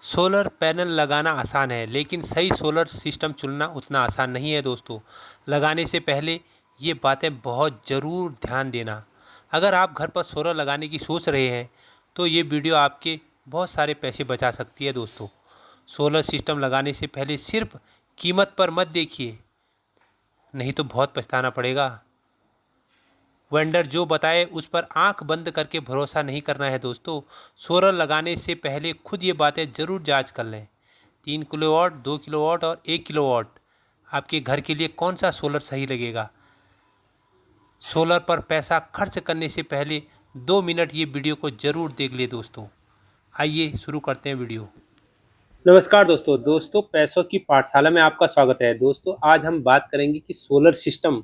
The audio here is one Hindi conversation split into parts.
सोलर पैनल लगाना आसान है, लेकिन सही सोलर सिस्टम चुनना उतना आसान नहीं है दोस्तों। लगाने से पहले ये बातें बहुत ज़रूर ध्यान देना। अगर आप घर पर सोलर लगाने की सोच रहे हैं तो ये वीडियो आपके बहुत सारे पैसे बचा सकती है दोस्तों। सोलर सिस्टम लगाने से पहले सिर्फ कीमत पर मत देखिए, नहीं तो बहुत पछताना पड़ेगा। वेंडर जो बताए उस पर आंख बंद करके भरोसा नहीं करना है दोस्तों। सोलर लगाने से पहले खुद ये बातें ज़रूर जांच कर लें। 3 किलोवाट, 2 किलोवाट और 1 किलोवाट आपके घर के लिए कौन सा सोलर सही लगेगा। सोलर पर पैसा खर्च करने से पहले 2 मिनट ये वीडियो को ज़रूर देख ले दोस्तों। आइए शुरू करते हैं वीडियो। नमस्कार दोस्तों पैसों की पाठशाला में आपका स्वागत है। दोस्तों आज हम बात करेंगे कि सोलर सिस्टम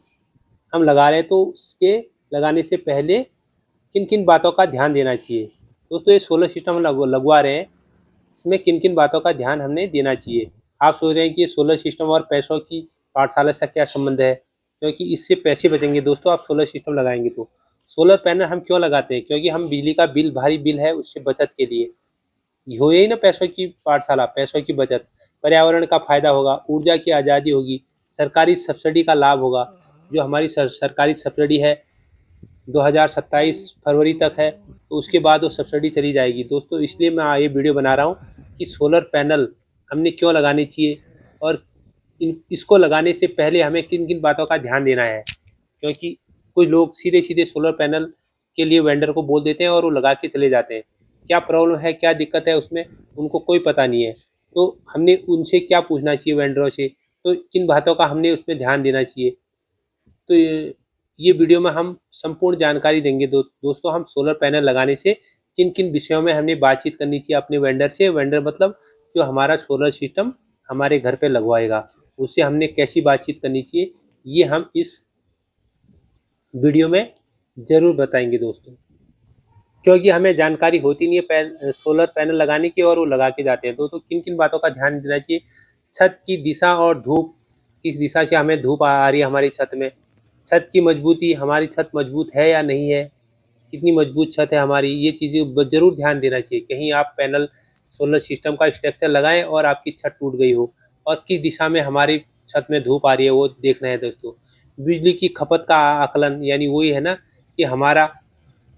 हम लगा रहे हैं तो उसके लगाने से पहले किन किन बातों का ध्यान देना चाहिए। दोस्तों ये सोलर सिस्टम लगवा रहे हैं, इसमें किन किन बातों का ध्यान हमने देना चाहिए। आप सोच रहे हैं कि ये सोलर सिस्टम और पैसों की पाठशाला से क्या संबंध है, क्योंकि इससे पैसे बचेंगे। दोस्तों आप सोलर सिस्टम लगाएंगे तो सोलर पैनल हम क्यों लगाते हैं, क्योंकि हम बिजली का बिल, भारी बिल है, उससे बचत के लिए। हो यही ना पैसों की पाठशाला, पैसों की बचत, पर्यावरण का फायदा होगा, ऊर्जा की आज़ादी होगी, सरकारी सब्सिडी का लाभ होगा। जो हमारी सरकारी सब्सिडी है 2027 फरवरी तक है, तो उसके बाद वो सब्सिडी चली जाएगी। दोस्तों इसलिए मैं ये वीडियो बना रहा हूँ कि सोलर पैनल हमने क्यों लगाने चाहिए और इसको लगाने से पहले हमें किन किन बातों का ध्यान देना है। क्योंकि कुछ लोग सीधे सीधे सोलर पैनल के लिए वेंडर को बोल देते हैं और वो लगा के चले जाते हैं। क्या प्रॉब्लम है, क्या दिक्कत है उसमें, उनको कोई पता नहीं है। तो हमने उनसे क्या पूछना चाहिए, वेंडरों से, तो किन बातों का हमने उसमें ध्यान देना चाहिए। तो ये वीडियो में हम संपूर्ण जानकारी देंगे। दोस्तों हम सोलर पैनल लगाने से किन किन विषयों में हमने बातचीत करनी चाहिए अपने वेंडर से। वेंडर मतलब जो हमारा सोलर सिस्टम हमारे घर पे लगवाएगा, उससे हमने कैसी बातचीत करनी चाहिए, ये हम इस वीडियो में ज़रूर बताएंगे दोस्तों। क्योंकि हमें जानकारी होती नहीं है सोलर पैनल लगाने की, और वो लगा के जाते हैं। तो किन किन बातों का ध्यान देना चाहिए। छत की दिशा और धूप, किस दिशा से हमें धूप आ रही है हमारी छत में। छत की मजबूती, हमारी छत मजबूत है या नहीं है, कितनी मजबूत छत है हमारी, ये चीज़ें ज़रूर ध्यान देना चाहिए। कहीं आप पैनल सोलर सिस्टम का स्ट्रक्चर लगाएं और आपकी छत टूट गई हो, और किस दिशा में हमारी छत में धूप आ रही है वो देखना है दोस्तों। बिजली की खपत का आकलन, यानी वही है ना कि हमारा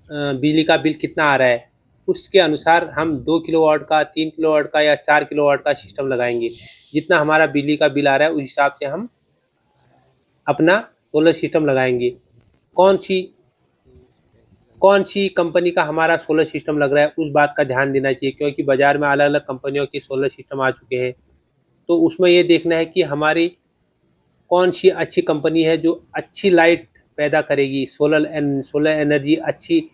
बिजली का बिल कितना आ रहा है, उसके अनुसार हम 2 किलोवाट का, 3 किलोवाट का या 4 किलोवाट का सिस्टम लगाएंगे। जितना हमारा बिजली का बिल आ रहा है उस हिसाब से हम अपना सोलर सिस्टम लगाएंगे। कौन सी कौन सी कंपनी का हमारा सोलर सिस्टम लग रहा है उस बात का ध्यान देना चाहिए, क्योंकि बाज़ार में अलग अलग कंपनियों के सोलर सिस्टम आ चुके हैं। तो उसमें ये देखना है कि हमारी कौन सी अच्छी कंपनी है जो अच्छी लाइट पैदा करेगी, सोलर एनर्जी अच्छी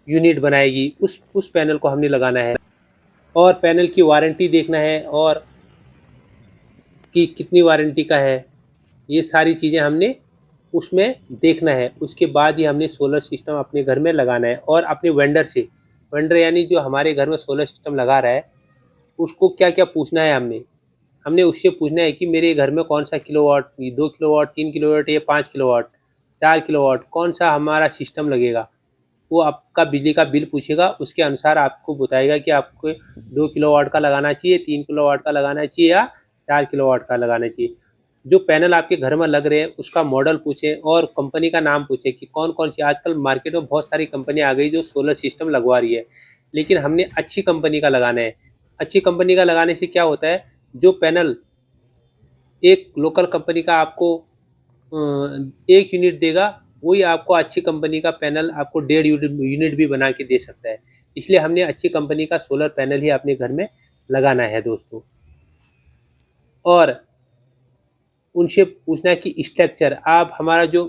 यूनिट बनाएगी, उस पैनल को हमने लगाना है। और पैनल की वारंटी देखना है, और कि कितनी वारंटी का है, ये सारी चीज़ें हमने उसमें देखना है। उसके बाद ही हमने सोलर सिस्टम अपने घर में लगाना है। और अपने वेंडर से, वेंडर यानी जो हमारे घर में सोलर सिस्टम लगा रहा है, उसको क्या क्या पूछना है। हमने हमने उससे पूछना है कि मेरे घर में कौन सा किलोवाट, 2 किलोवाट, 3 किलोवाट या 5 किलोवाट, 4 किलोवाट, कौन सा हमारा सिस्टम लगेगा। वो आपका बिजली का बिल पूछेगा, उसके अनुसार आपको बताएगा कि आपको 2 किलोवाट का लगाना चाहिए, 3 किलोवाट का लगाना चाहिए या 4 किलोवाट का लगाना चाहिए। जो पैनल आपके घर में लग रहे हैं उसका मॉडल पूछें और कंपनी का नाम पूछें कि कौन कौन सी। आजकल मार्केट में बहुत सारी कंपनी आ गई जो सोलर सिस्टम लगवा रही है, लेकिन हमने अच्छी कंपनी का लगाना है। अच्छी कंपनी का लगाने से क्या होता है, जो पैनल एक लोकल कंपनी का आपको 1 यूनिट देगा, वही आपको अच्छी कंपनी का पैनल आपको 1.5 यूनिट भी बना के दे सकता है। इसलिए हमने अच्छी कंपनी का सोलर पैनल ही अपने घर में लगाना है दोस्तों। और उनसे पूछना है कि स्ट्रक्चर, आप हमारा जो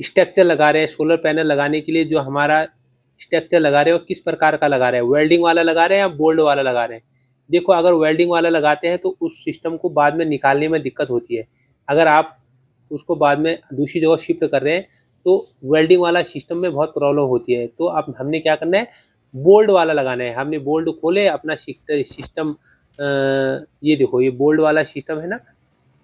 स्ट्रक्चर लगा रहे हैं सोलर पैनल लगाने के लिए, जो हमारा स्ट्रक्चर लगा रहे हो किस प्रकार का लगा रहे हैं, वेल्डिंग वाला लगा रहे हैं या बोल्ड वाला लगा रहे हैं। देखो अगर वेल्डिंग वाला लगाते हैं तो उस सिस्टम को बाद में निकालने में दिक्कत होती है। अगर आप उसको बाद में दूसरी जगह शिफ्ट कर रहे हैं तो वेल्डिंग वाला सिस्टम में बहुत प्रॉब्लम होती है। तो अब हमने क्या करना है, बोल्ड वाला लगाना है। हमने बोल्ड खोले अपना सिस्टम, ये देखो ये बोल्ड वाला सिस्टम है ना,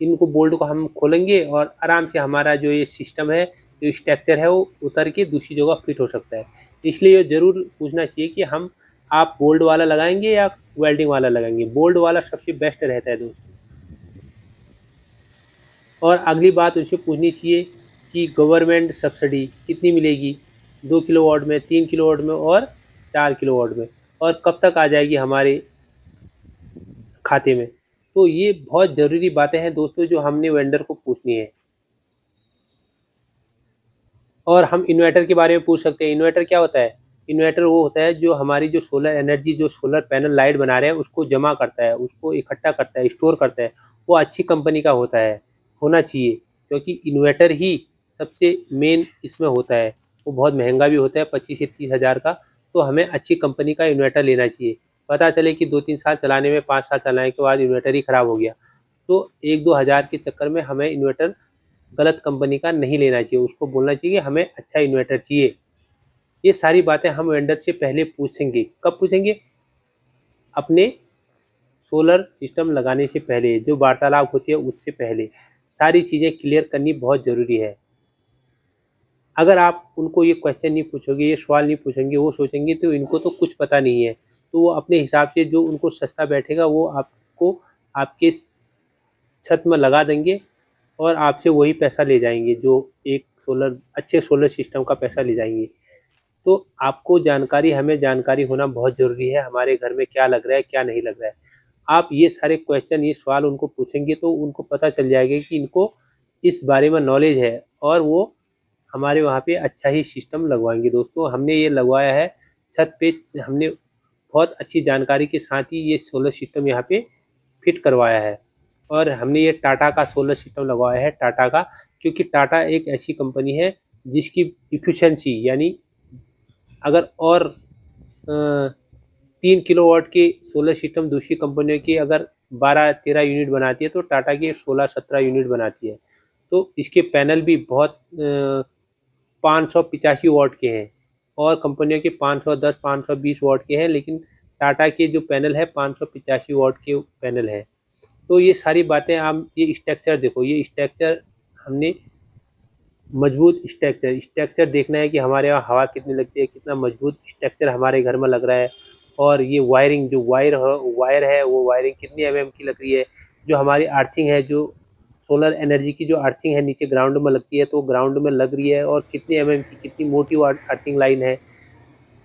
इनको बोल्ट को हम खोलेंगे और आराम से हमारा जो ये सिस्टम है, जो स्ट्रक्चर है, वो उतर के दूसरी जगह फिट हो सकता है। इसलिए ये ज़रूर पूछना चाहिए कि हम आप बोल्ट वाला लगाएंगे या वेल्डिंग वाला लगाएंगे? बोल्ट वाला सबसे बेस्ट रहता है दोस्तों। और अगली बात उनसे पूछनी चाहिए कि गवर्नमेंट सब्सिडी कितनी मिलेगी, 2 किलोवाट में, 3 किलोवाट में और 4 किलोवाट में, और कब तक आ जाएगी हमारे खाते में। तो ये बहुत ज़रूरी बातें हैं दोस्तों जो हमने वेंडर को पूछनी है। और हम इन्वर्टर के बारे में पूछ सकते हैं। इन्वर्टर क्या होता है? इन्वर्टर वो होता है जो हमारी जो सोलर एनर्जी, जो सोलर पैनल लाइट बना रहे हैं उसको जमा करता है, उसको इकट्ठा करता है, स्टोर करता है। वो अच्छी कंपनी का होता है, होना चाहिए, क्योंकि इन्वर्टर ही सबसे मेन इसमें होता है। वो बहुत महंगा भी होता है, 25 से 30 हज़ार का। तो हमें अच्छी कंपनी का इन्वर्टर लेना चाहिए। पता चले कि 2-3 साल चलाने में, 5 साल चलाने के बाद इन्वर्टर ही ख़राब हो गया, तो 1-2 हज़ार के चक्कर में हमें इन्वर्टर गलत कंपनी का नहीं लेना चाहिए। उसको बोलना चाहिए हमें अच्छा इन्वर्टर चाहिए। ये सारी बातें हम वेंडर से पहले पूछेंगे। कब पूछेंगे? अपने सोलर सिस्टम लगाने से पहले, जो वार्तालाप होती है उससे पहले सारी चीज़ें क्लियर करनी बहुत ज़रूरी है। अगर आप उनको ये क्वेश्चन नहीं पूछोगे, ये सवाल नहीं पूछेंगे, वो सोचेंगे तो इनको तो कुछ पता नहीं है, तो वो अपने हिसाब से जो उनको सस्ता बैठेगा वो आपको आपके छत में लगा देंगे और आपसे वही पैसा ले जाएंगे, जो एक अच्छे सोलर सिस्टम का पैसा ले जाएंगे। तो आपको जानकारी, हमें जानकारी होना बहुत ज़रूरी है, हमारे घर में क्या लग रहा है, क्या नहीं लग रहा है। आप ये सारे क्वेश्चन, ये सवाल उनको पूछेंगे तो उनको पता चल जाएगा कि इनको इस बारे में नॉलेज है, और वो हमारे वहाँ पे अच्छा ही सिस्टम लगवाएंगे। दोस्तों हमने ये लगवाया है छत पे, हमने बहुत अच्छी जानकारी के साथ ही ये सोलर सिस्टम यहाँ पे फिट करवाया है। और हमने ये टाटा का सोलर सिस्टम लगवाया है, टाटा का, क्योंकि टाटा एक ऐसी कंपनी है जिसकी इफ़िशिएंसी, यानी अगर और 3 किलोवाट के सोलर सिस्टम दूसरी कंपनियों की अगर 12-13 यूनिट बनाती है, तो टाटा की 16-17 यूनिट बनाती है। तो इसके पैनल भी बहुत 585 वाट के हैं, और कंपनियों के 510, 520 वाट के हैं, लेकिन टाटा के जो पैनल है 585 वाट के पैनल है। तो ये सारी बातें, आप ये स्ट्रक्चर देखो, ये स्ट्रक्चर हमने मजबूत स्ट्रक्चर देखना है कि हमारे यहाँ हवा कितनी लगती है, कितना मजबूत स्ट्रक्चर हमारे घर में लग रहा है। और ये वायरिंग, जो वायर है वो वायरिंग कितनी एमएम की लग रही है, जो हमारी अर्थिंग है, जो सोलर एनर्जी की जो अर्थिंग है नीचे ग्राउंड में लगती है, तो ग्राउंड में लग रही है, और कितनी एमएम की, कितनी मोटी अर्थिंग लाइन है।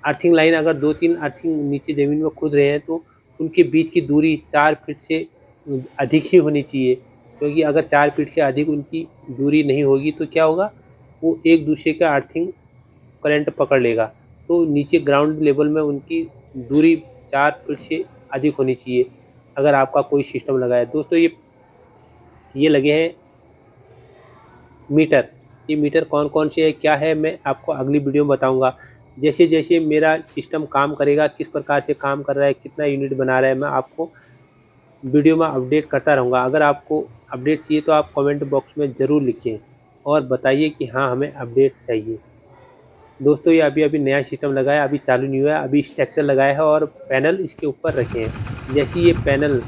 अर्थिंग लाइन अगर 2-3 अर्थिंग नीचे ज़मीन में खुद रहे हैं तो उनके बीच की दूरी 4 फीट से अधिक ही होनी चाहिए, क्योंकि अगर 4 फीट से अधिक उनकी दूरी नहीं होगी तो क्या होगा, वो एक दूसरे का अर्थिंग करंट पकड़ लेगा। तो नीचे ग्राउंड लेवल में उनकी दूरी 4 फीट से अधिक होनी चाहिए अगर आपका कोई सिस्टम लगा है। दोस्तों ये लगे हैं मीटर। ये मीटर कौन कौन से है, क्या है, मैं आपको अगली वीडियो में बताऊंगा। जैसे जैसे मेरा सिस्टम काम करेगा, किस प्रकार से काम कर रहा है, कितना यूनिट बना रहा है, मैं आपको वीडियो में अपडेट करता रहूँगा। अगर आपको अपडेट चाहिए तो आप कमेंट बॉक्स में ज़रूर लिखें और बताइए कि हाँ हमें अपडेट चाहिए। दोस्तों ये अभी नया सिस्टम लगाया है, अभी चालू नहीं हुआ है, अभी स्ट्रक्चर लगाया है और पैनल इसके ऊपर रखे हैं। जैसे ये पैनल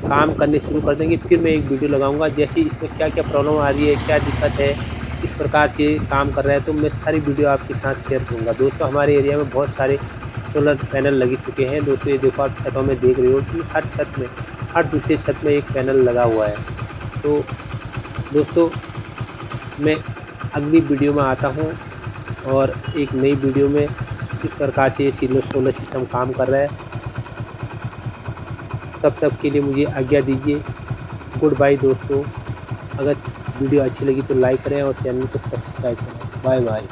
काम करने शुरू कर देंगे फिर मैं एक वीडियो लगाऊंगा, जैसे इसमें क्या क्या प्रॉब्लम आ रही है, क्या दिक्कत है, किस प्रकार से काम कर रहा है, तो मैं सारी वीडियो आपके साथ शेयर करूँगा। दोस्तों हमारे एरिया में बहुत सारे सोलर पैनल लगे चुके हैं। दोस्तों ये देखो, आप छतों में देख रहे हो कि हर छत में, हर दूसरे छत में एक पैनल लगा हुआ है। तो दोस्तों मैं अगली वीडियो में आता हूँ और एक नई वीडियो में किस प्रकार से ये सोलर सिस्टम काम कर रहा है। तब तक के लिए मुझे आज्ञा दीजिए। गुड बाय दोस्तों। अगर वीडियो अच्छी लगी तो लाइक करें और चैनल को सब्सक्राइब करें। Bye bye.